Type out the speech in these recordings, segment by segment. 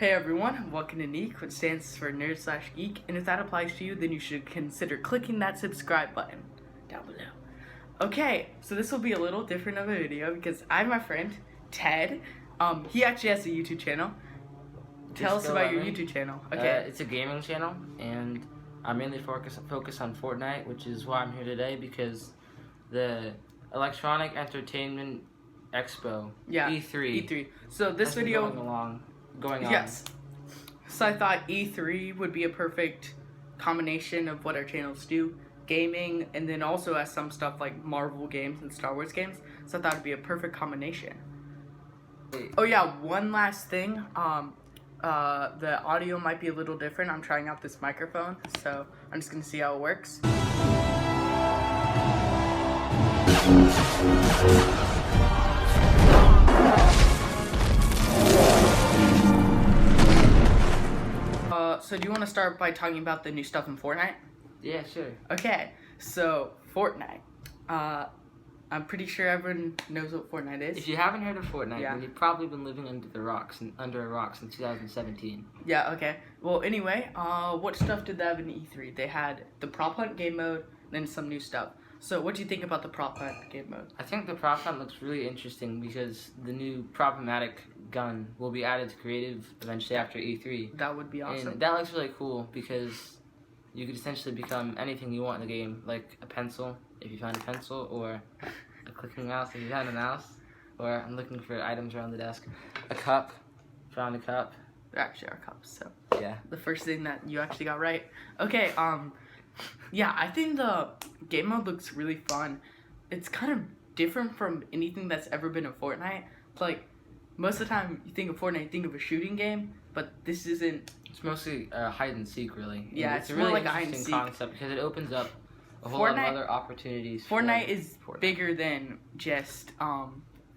Hey everyone, welcome to NEEK, which stands for Nerd/Geek, and if that applies to you, then you should consider clicking that subscribe button down below. Okay, so this will be a little different of a video because I have my friend, Ted. He actually has a YouTube channel. Tell us about your YouTube channel. Okay. It's a gaming channel, and I mainly focus on Fortnite, which is why I'm here today, because the Electronic Entertainment Expo, E3. So this video going on. Yes. So I thought E3 would be a perfect combination of what our channels do, gaming, and then also has some stuff like Marvel games and Star Wars games. So I thought it'd be a perfect combination. Oh yeah, one last thing. The audio might be a little different. I'm trying out this microphone, so I'm just gonna see how it works. So do you want to start by talking about the new stuff in Fortnite? Yeah, sure. Okay, so Fortnite. I'm pretty sure everyone knows what Fortnite is. If you haven't heard of Fortnite, then you've probably been living under a rock since 2017. Yeah, okay. Well, anyway, what stuff did they have in E3? They had the prop hunt game mode, then some new stuff. So what do you think about the prop hunt game mode? I think the prop hunt looks really interesting because the new Prop-O-Matic gun will be added to creative eventually after E3. That would be awesome. And that looks really cool because you could essentially become anything you want in the game, like a pencil, if you find a pencil, or a clicking mouse if you found a mouse, or I'm looking for items around the desk. A cup, found a cup. There actually are cups, so. Yeah. The first thing that you actually got right. Okay, yeah, I think the game mode looks really fun. It's kind of different from anything that's ever been in Fortnite. Like, most of the time you think of Fortnite, you think of a shooting game, but this isn't. It's mostly hide and seek, really. Yeah, it's a really interesting concept because it opens up a whole lot of other opportunities. Fortnite is bigger than just a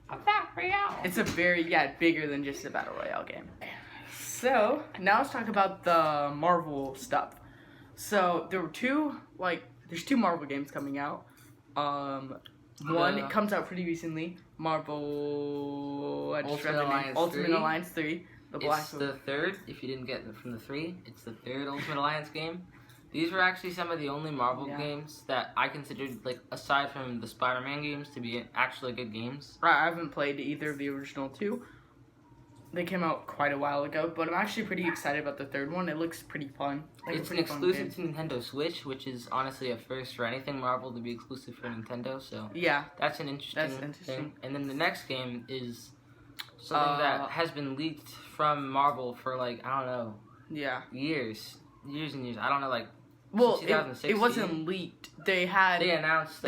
battle royale. It's bigger than just a battle royale game. So now let's talk about the Marvel stuff. So there were there's two Marvel games coming out. One it comes out pretty recently. Marvel Ultimate Alliance 3. It's the third. If you didn't get it from the 3, it's the third Ultimate Alliance game. These were actually some of the only Marvel games that I considered, like, aside from the Spider-Man games, to be actually good games. Right, I haven't played either of the original two. They came out quite a while ago, but I'm actually pretty excited about the third one. It looks pretty fun. It's an exclusive to Nintendo Switch, which is honestly a first for anything Marvel to be exclusive for Nintendo, so yeah, that's an interesting thing. And then the next game is something that has been leaked from Marvel for, like, I don't know, years and years. I don't know, like, well, it wasn't leaked. They announced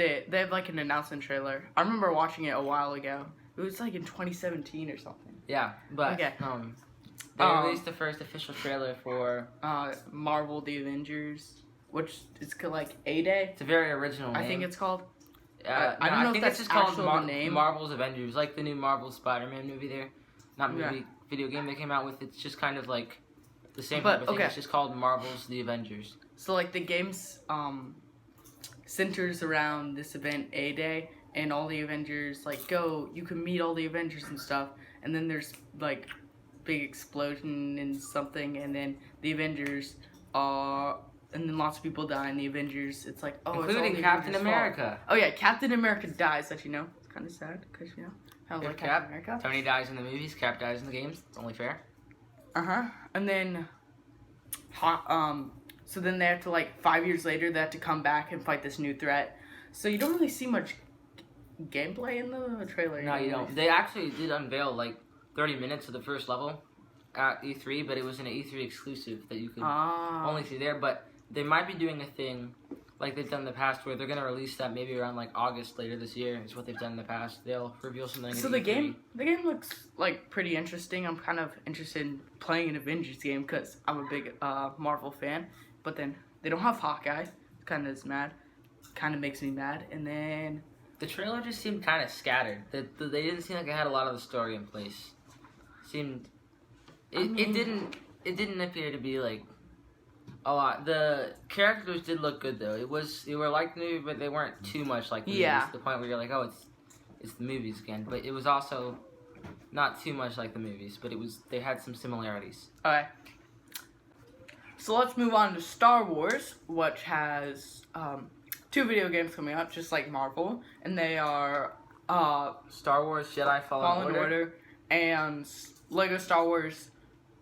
it. They have, like, an announcement trailer. I remember watching it a while ago. It was, like, in 2017 or something. Yeah, but they released the first official trailer for Marvel The Avengers, which is like A-Day. It's a very original name. I think it's called. I don't know if that's just called Marvel's Avengers, like the new Marvel Spider-Man movie there. Not movie, video game they came out with. It's just kind of like the same type of thing. It's just called Marvel's The Avengers. So like the game's centers around this event A-Day, and all the Avengers you can meet all the Avengers and stuff, and then there's like big explosion and something, and then the Avengers and then lots of people die, and the Avengers, it's like, oh, including Captain America. Oh yeah, Captain America dies, that you know. It's kind of sad, because I like Captain America. Tony dies in the movies, Cap dies in the games. It's only fair. And then so then they have to, 5 years later, they have to come back and fight this new threat. So you don't really see much gameplay in the trailer. No, you don't. They actually did unveil 30 minutes of the first level at E3, but it was an E3 exclusive that you could only see there. But they might be doing a thing like they've done in the past where they're going to release that maybe around August later this year. Is what they've done in the past. They'll reveal something. So the game looks pretty interesting. I'm kind of interested in playing an Avengers game because I'm a big Marvel fan. But then they don't have Hawkeye. Kind of makes me mad. And then the trailer just seemed kind of scattered. They didn't seem like it had a lot of the story in place. It didn't appear to be a lot. The characters did look good though. They were like the movie, but they weren't too much like the movies, to the point where you're like, oh, it's the movies again. But it was also not too much like the movies, but they had some similarities. Okay. So let's move on to Star Wars, which has 2 video games coming out, just like Marvel, and they are Star Wars Jedi Fallen Order and Lego Star Wars,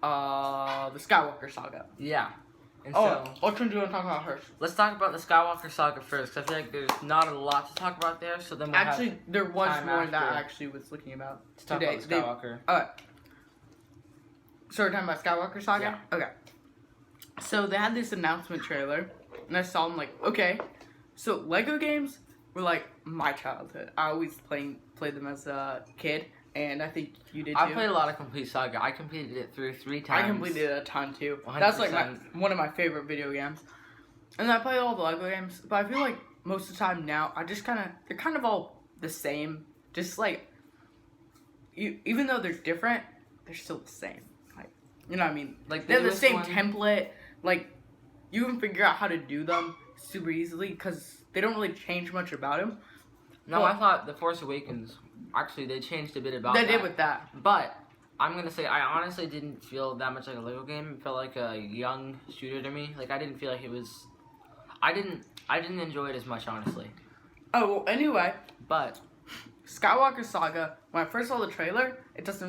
the Skywalker Saga. Yeah. And so, which one do you want to talk about first? Let's talk about the Skywalker Saga first, because I feel like there's not a lot to talk about there, so then we'll there was more that I actually was looking about to talk today. About the Skywalker. Okay. So we're talking about Skywalker Saga? Yeah. Okay. So they had this announcement trailer, and I saw them like, okay. So Lego games were like my childhood. I always played them as a kid, and I think you did too. I played a lot of Complete Saga. I completed it through 3 times. I completed it a ton too. 100%. That's like one of my favorite video games. And I play all the Lego games, but I feel like most of the time now, they're kind of all the same. Just like, even though they're different, they're still the same. Like, you know what I mean? Like they're the same template. Like, you can figure out how to do them super easily because they don't really change much about them. No, I thought The Force Awakens, actually, they changed a bit about that. They did with that. But, I'm going to say, I honestly didn't feel that much like a Lego game. It felt like a young shooter to me. Like, I didn't feel like it was... I didn't enjoy it as much, honestly. Oh, well, anyway. But... Skywalker Saga, when I first saw the trailer, it's just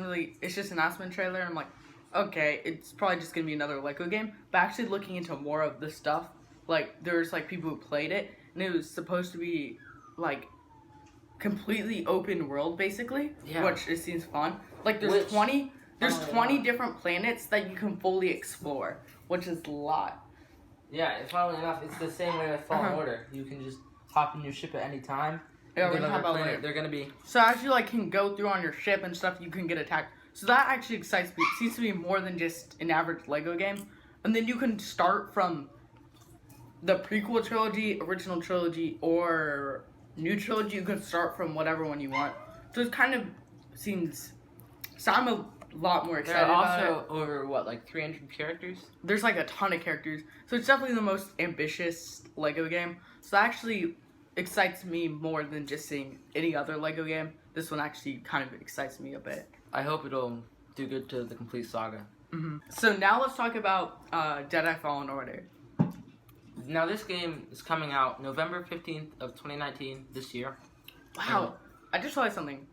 an announcement trailer, and I'm like, okay, it's probably just gonna be another Lego game. But actually looking into more of the stuff, like, there's like people who played it, and it was supposed to be like completely open world basically, which it seems fun. Like there's 20 different planets that you can fully explore, which is a lot. Yeah, funnily enough, it's the same way with Fallen Order. You can just hop in your ship at any time. Yeah, we're talking about later. They're gonna be so as you like can go through on your ship and stuff, you can get attacked. So that actually excites me. It seems to be more than just an average Lego game. And then you can start from the prequel trilogy, original trilogy, or new trilogy. You can start from whatever one you want. So it kind of seems... So I'm a lot more excited about it. There are also over, what, like 300 characters? There's like a ton of characters. So it's definitely the most ambitious Lego game. So that actually excites me more than just seeing any other Lego game. This one actually kind of excites me a bit. I hope it'll do good to the Complete Saga. Mm-hmm. So now let's talk about Jedi Fallen Order. Now this game is coming out November 15th of 2019 this year. Wow. I just realized something.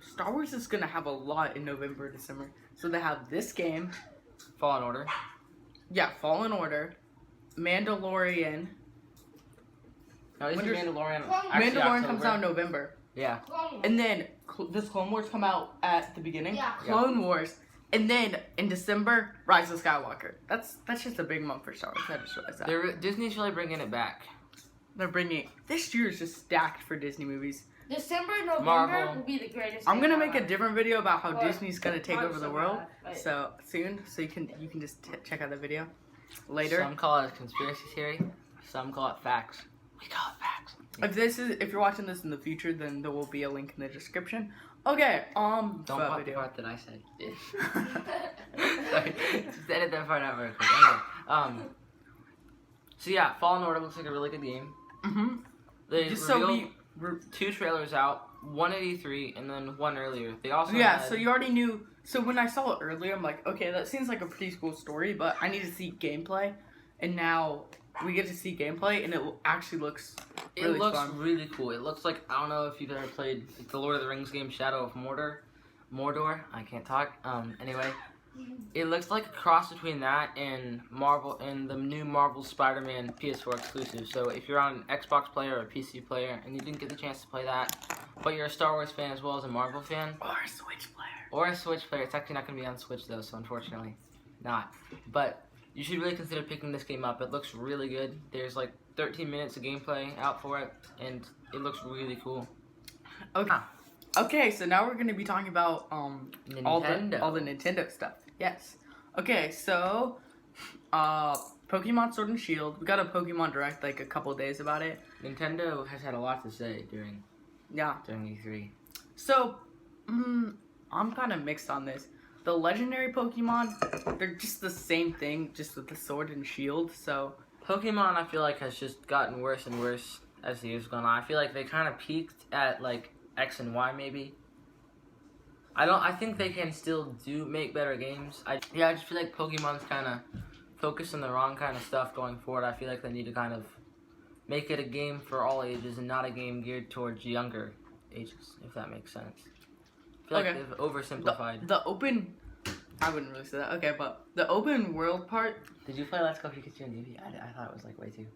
Star Wars is going to have a lot in November, December. So they have this game. Fallen Order. Yeah, Fallen Order. Mandalorian. Now isn't Mandalorian Mandalorian comes out in November. Yeah. And then does Clone Wars come out at the beginning? Yeah. Clone Wars. And then in December, Rise of Skywalker. That's just a big month for Star Wars. I just realized that. Disney's really bringing it back. They're bringing... This year is just stacked for Disney movies. December, November Marvel. will be the greatest. I'm gonna make a different video about how Disney's gonna take over the world. Right. So soon, so you can just check out the video later. Some call it a conspiracy theory. Some call it facts. We call it facts. If you're watching this in the future, then there will be a link in the description. Okay, don't put the part that I said. Sorry, just edit that part out real quick. Anyway, so yeah, Fallen Order looks like a really good game. Mhm. They revealed 2 trailers out, one at E3 and then one earlier. They also so you already knew. So when I saw it earlier, I'm like, okay, that seems like a pretty cool story, but I need to see gameplay. And now we get to see gameplay, and it actually looks really fun. Really cool. It looks like, I don't know if you've ever played the Lord of the Rings game Shadow of Mordor. I can't talk. Anyway, it looks like a cross between that and Marvel and the new Marvel Spider-Man PS4 exclusive. So if you're on an Xbox player or a PC player and you didn't get the chance to play that, but you're a Star Wars fan as well as a Marvel fan, Or a Switch player. Or a Switch player. It's actually not going to be on Switch though, so unfortunately not. But you should really consider picking this game up. It looks really good. There's like 13 minutes of gameplay out for it, and it looks really cool. Okay. Okay, so now we're going to be talking about all the Nintendo stuff. Yes. Okay, so Pokemon Sword and Shield. We got a Pokemon Direct like a couple of days about it. Nintendo has had a lot to say during E3. So, I'm kind of mixed on this. The legendary Pokemon, they're just the same thing, just with the Sword and Shield, so... Pokemon, I feel like, has just gotten worse and worse as the years gone on. I feel like they kind of peaked at, like, X and Y, maybe. I think they can still make better games. I just feel like Pokemon's kind of focused on the wrong kind of stuff going forward. I feel like they need to kind of make it a game for all ages and not a game geared towards younger ages, if that makes sense. I feel like they've oversimplified. The open... I wouldn't really say that. Okay, but the open world part... Did you play Let's Go Pikachu and Eevee? I thought it was like way too...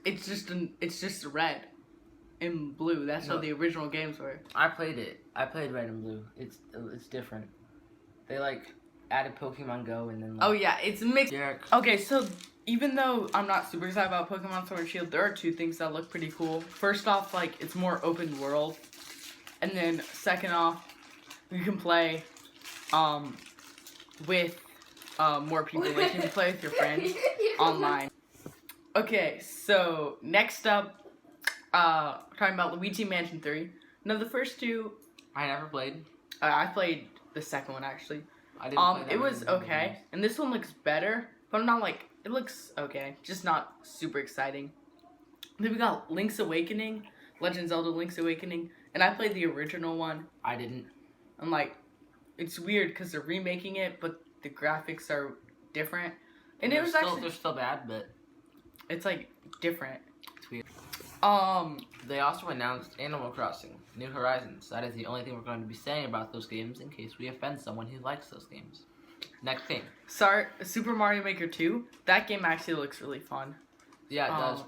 It's just red and blue. That's how the original games were. I played it. I played red and blue. It's different. They like added Pokemon Go and then like, oh yeah, it's mixed. Yeah. Okay, so even though I'm not super excited about Pokemon Sword and Shield, there are two things that look pretty cool. First off, like it's more open world. And then second off, you can play with more people. Like you can play with your friends online. Okay, so next up, talking about Luigi Mansion 3. Now the first two, I never played. I played the second one actually. I didn't play that it was okay, and this one looks better, but I'm not like, it looks okay, just not super exciting. Then we got Link's Awakening, Legend of Zelda Link's Awakening, and I played the original one. I didn't. I'm like, it's weird because they're remaking it, but the graphics are different, and it was actually they're still bad, but it's like different. It's weird. They also announced Animal Crossing New Horizons. That is the only thing we're going to be saying about those games in case we offend someone who likes those games. Next game. Sorry, Super Mario Maker 2. That game actually looks really fun. Yeah, it does.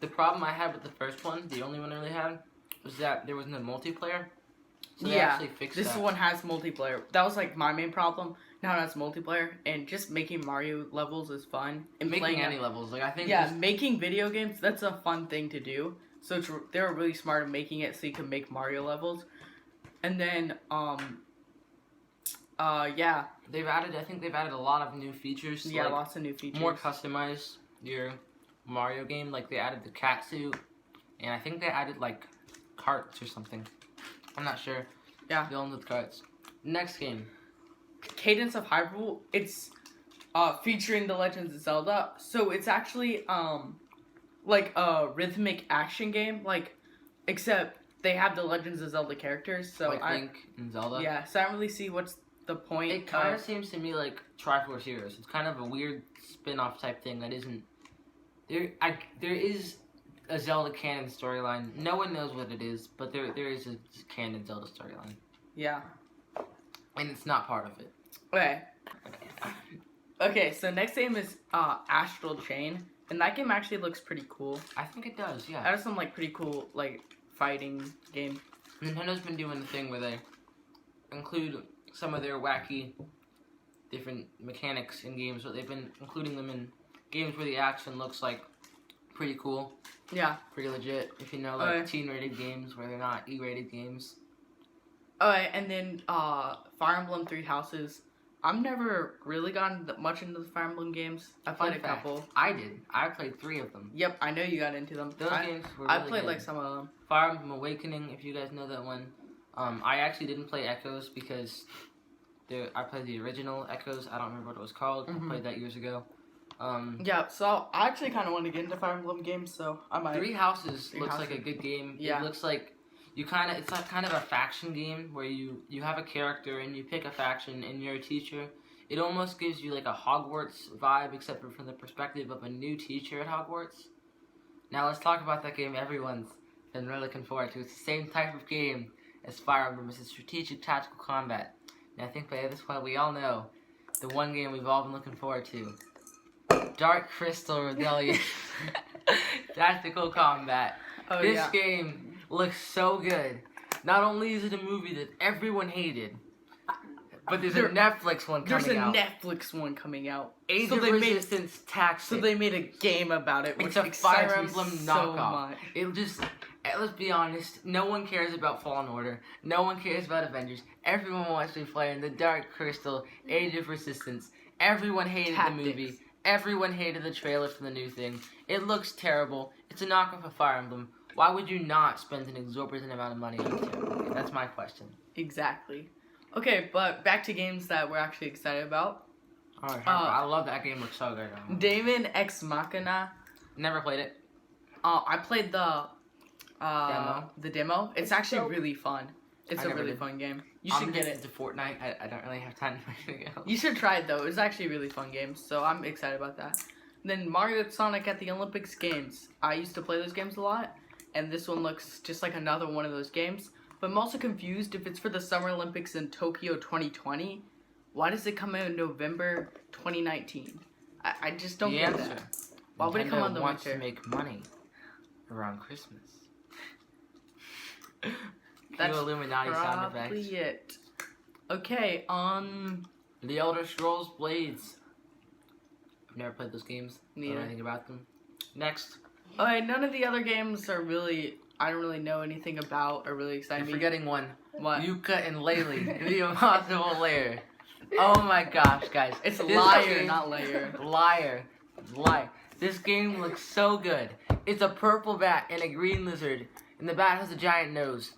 The problem I had with the first one, the only one I really had, was that there was no multiplayer. So they actually fixed this that. one has multiplayer. That was like my main problem. Now it has multiplayer, and just making Mario levels is fun. And making any levels, like I think. Yeah, making video games, that's a fun thing to do. So they were really smart at making it so you can make Mario levels. And then, yeah. I think they've added a lot of new features. Yeah, like, lots of new features. More customize your Mario game. Like they added the cat suit, and I think they added like carts or something. I'm not sure. Yeah. Dealing with carts. Next game. Cadence of Hyrule. It's featuring the Legends of Zelda. So it's actually like a rhythmic action game. Like, except they have the Legends of Zelda characters. So like Link and Zelda. Yeah. So I don't really see what's the point. It kind of seems to me like Triforce Heroes. It's kind of a weird spin-off type thing that isn't there. There is a Zelda canon storyline. No one knows what it is, but there is a canon Zelda storyline. Yeah. And it's not part of it. Okay. Okay, so next game is Astral Chain, and that game actually looks pretty cool. I think it does, yeah. That is some like pretty cool like fighting game. Nintendo's been doing the thing where they include some of their wacky different mechanics in games, but they've been including them in games where the action looks like pretty cool. Yeah. Pretty legit, if you know, like teen-rated games where they're not E-rated games. Alright, and then Fire Emblem Three Houses. I've never really gotten much into the Fire Emblem games. I played a couple. I did. I played 3 of them. Yep, I know you got into them. Those games were really I played good. like some of them. Fire Emblem Awakening, if you guys know that one. I actually didn't play Echoes because I played the original Echoes. I don't remember what it was called. I played that years ago. Yeah, so I actually kind of want to get into Fire Emblem games, so I might. Three Houses looks like a good game. Yeah. It looks like it's like kind of a faction game where you have a character and you pick a faction and you're a teacher. It almost gives you like a Hogwarts vibe, except for from the perspective of a new teacher at Hogwarts. Now let's talk about that game everyone's been really looking forward to. It's the same type of game as Fire Emblem. It's a strategic tactical combat. And I think by this point we all know the one game we've all been looking forward to. Dark Crystal Rebellion. Tactical combat. This game looks so good. Not only is it a movie that everyone hated, but there's a Netflix one coming out. There's a Netflix one coming out. Age of Resistance Tactics. So they made a game about it, which it's a Fire Emblem knockoff. Much. It'll just, let's be honest, no one cares about Fallen Order. No one cares about Avengers. Everyone wants to be playing the Dark Crystal, Age of Resistance. Everyone hated the movie. Everyone hated the trailer for the new thing. It looks terrible. It's a knockoff of Fire Emblem. Why would you not spend an exorbitant amount of money on it? Okay, that's my question. Exactly. Okay, but back to games that we're actually excited about. Oh, I love that game. Looks so good. Daemon X Machina. Never played it. I played the demo. The demo. It's actually really fun. It's a really fun game. You should get it. To Fortnite. I don't really have time for anything else. You should try it though. It's actually a really fun game, so I'm excited about that. Then Mario Sonic at the Olympics Games. I used to play those games a lot, and this one looks just like another one of those games. But I'm also confused if it's for the Summer Olympics in Tokyo 2020. Why does it come out in November 2019? I just don't get that. Why would it come on the wants winter? To make money around Christmas. That's Illuminati sound probably effects. it. Okay, The Elder Scrolls Blades. I've never played those games. Don't know anything about them. Next. Alright, none of the other games are really, I don't really know anything about or really exciting. You're forgetting one. What? Yuka and Laylee, the Impossible Lair. Oh my gosh, guys. It's This Liar, game- not Layer. Liar. Lie. This game looks so good. It's a purple bat and a green lizard, and the bat has a giant nose.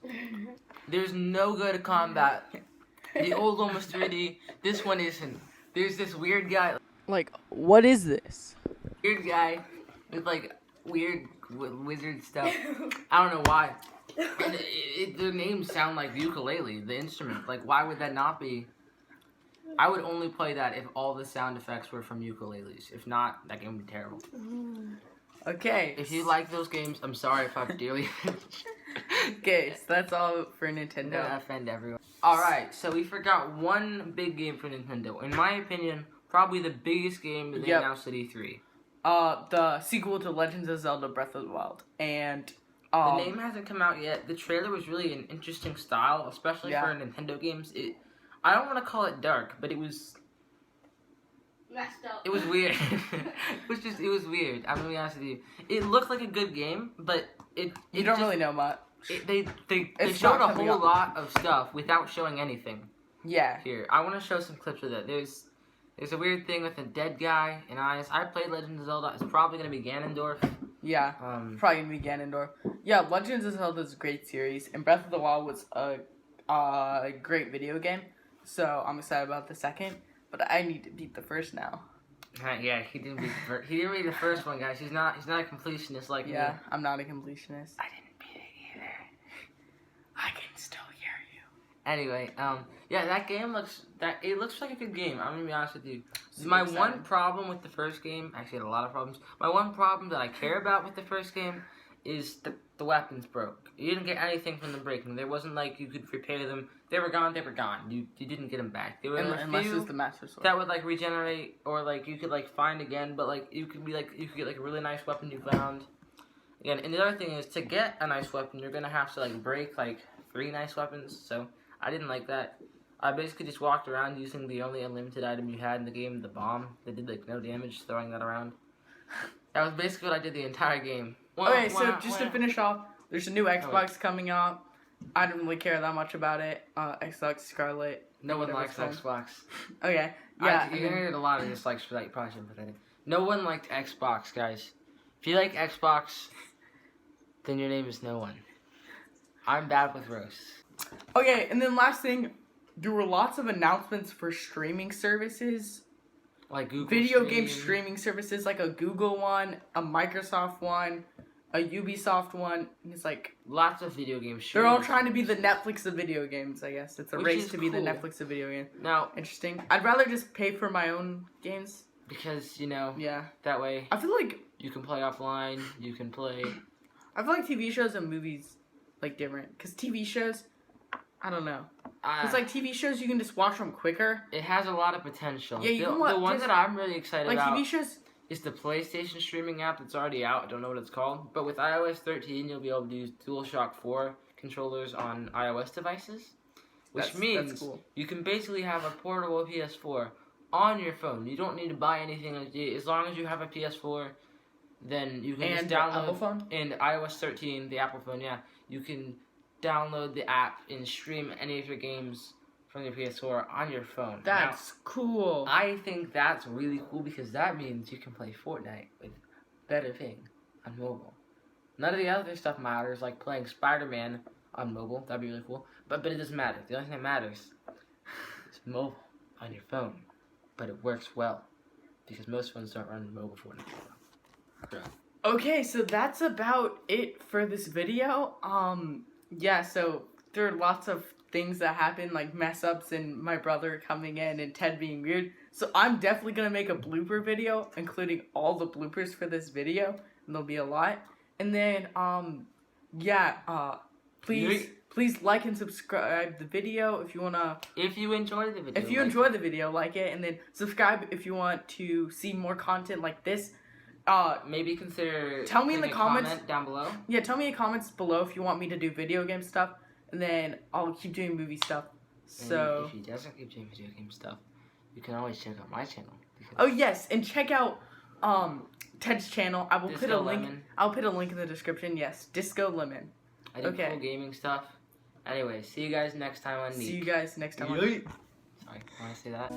There's no good combat. The old one was 3D. This one isn't. There's this weird guy. Like, what is this? Weird guy with like weird wizard stuff. I don't know why. And their names sound like ukulele, the instrument. Like, why would that not be? I would only play that if all the sound effects were from ukuleles. If not, that game would be terrible. Okay. If you like those games, I'm sorry if I've dearly Okay, so that's all for I'm Nintendo. gonna offend everyone. Alright, so we forgot one big game for Nintendo. In my opinion, probably the biggest game that they announced at E3. The sequel to Legends of Zelda Breath of the Wild. And the name hasn't come out yet. The trailer was really an interesting style, especially for Nintendo games. I don't want to call it dark, but it was messed up. It was weird. it was weird. I'm gonna be honest with you. It looked like a good game, but you don't really know much. They showed a whole lot of stuff without showing anything. Yeah. Here, I want to show some clips of that. There's a weird thing with a dead guy and eyes. I played Legends of Zelda. It's probably gonna be Ganondorf. Yeah. Probably gonna be Ganondorf. Yeah, Legends of Zelda is a great series, and Breath of the Wild was a great video game. So I'm excited about the second, but I need to beat the first now. Yeah, he didn't beat the first. He didn't beat the first one, guys. He's not a completionist like me. I'm not a completionist. I didn't beat it either. I can still hear you. Anyway, yeah, that game looks like a good game. I'm gonna be honest with you. My one problem with the first game, actually, I had a lot of problems. My one problem that I care about with the first game is the weapons broke. You didn't get anything from them breaking. There wasn't like you could repair them. They were gone. You didn't get them back. There were unless it's the Master Sword. That would like regenerate, or like you could like find again. But like you could get like a really nice weapon you found. Again, and the other thing is to get a nice weapon, you're gonna have to like break like 3 nice weapons. So I didn't like that. I basically just walked around using the only unlimited item you had in the game, the bomb. That did like no damage, throwing that around. That was basically what I did the entire game. Okay, so just to finish off, there's a new Xbox coming out. I don't really care that much about it. Xbox Scarlet. No one likes Xbox. Okay, yeah. You heard a lot of dislikes for that. You probably shouldn't put that in. No one liked Xbox, guys. If you like Xbox, then your name is no one. I'm bad with roasts. Okay, and then last thing, there were lots of announcements for streaming services. Like Google Video game streaming services, like a Google one, a Microsoft one, a Ubisoft one. And it's like lots of video games. They're all trying to be the Netflix of video games, I guess. It's a race to be the Netflix of video games. Now, interesting. I'd rather just pay for my own games. Because, you know, yeah, that way I feel like you can play offline, you can play... I feel like TV shows and movies, like, different. Because TV shows, I don't know. Because, like, TV shows, you can just watch them quicker. It has a lot of potential. Yeah, you the can watch, one that I'm really excited about... Like, TV shows... is the PlayStation streaming app that's already out. I don't know what it's called. But with iOS 13, you'll be able to use DualShock 4 controllers on iOS devices. Which means that's cool. You can basically have a portable PS4 on your phone. You don't need to buy anything. As long as you have a PS4, then you can just download... Apple phone? In iOS 13, the Apple phone, yeah. You can download the app and stream any of your games from your PS4 on your phone. That's cool. I think that's really cool because that means you can play Fortnite with better ping on mobile. None of the other stuff matters, like playing Spider-Man on mobile. That'd be really cool. But it doesn't matter. The only thing that matters is mobile on your phone. But it works well because most phones don't run mobile Fortnite. So. Okay, so that's about it for this video. Yeah, so there are lots of things that happen, like mess ups and my brother coming in and Ted being weird. So I'm definitely gonna make a blooper video, including all the bloopers for this video, and there'll be a lot. And then please like and subscribe the video if you wanna. If you enjoy the video. If you enjoy the video, like it, and then subscribe if you want to see more content like this. Maybe consider. Tell me in the comments comment down below. Yeah, tell me in the comments below if you want me to do video game stuff, and then I'll keep doing movie stuff. So and if he doesn't keep doing video game stuff, you can always check out my channel. Oh yes, and check out Ted's channel. I will Disco put a link. Lemon. I'll put a link in the description. Yes, Disco Lemon. I do cool gaming stuff. Anyway, see you guys next time on Neek. See you guys next time on Sorry, I want to say that.